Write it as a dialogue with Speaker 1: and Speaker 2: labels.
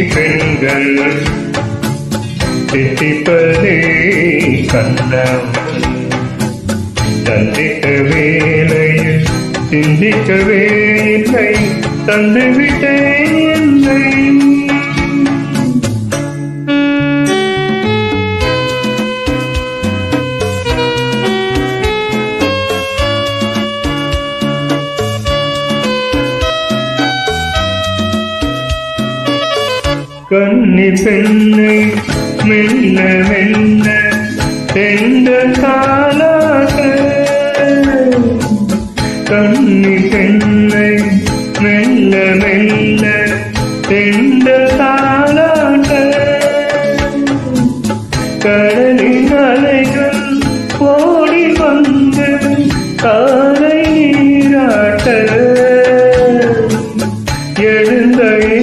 Speaker 1: பெண்கள் திட்டிப்பதே கண்ணம் தந்திக்க வேலையில் சிந்திக்கவே இல்லை தந்துவிட்டேன் என்னை கன்னி பெண்ணை மெல்ல மெல்ல தெந்த காலாக கன்னி பெண்ணை மெல்ல மெல்ல தெந்த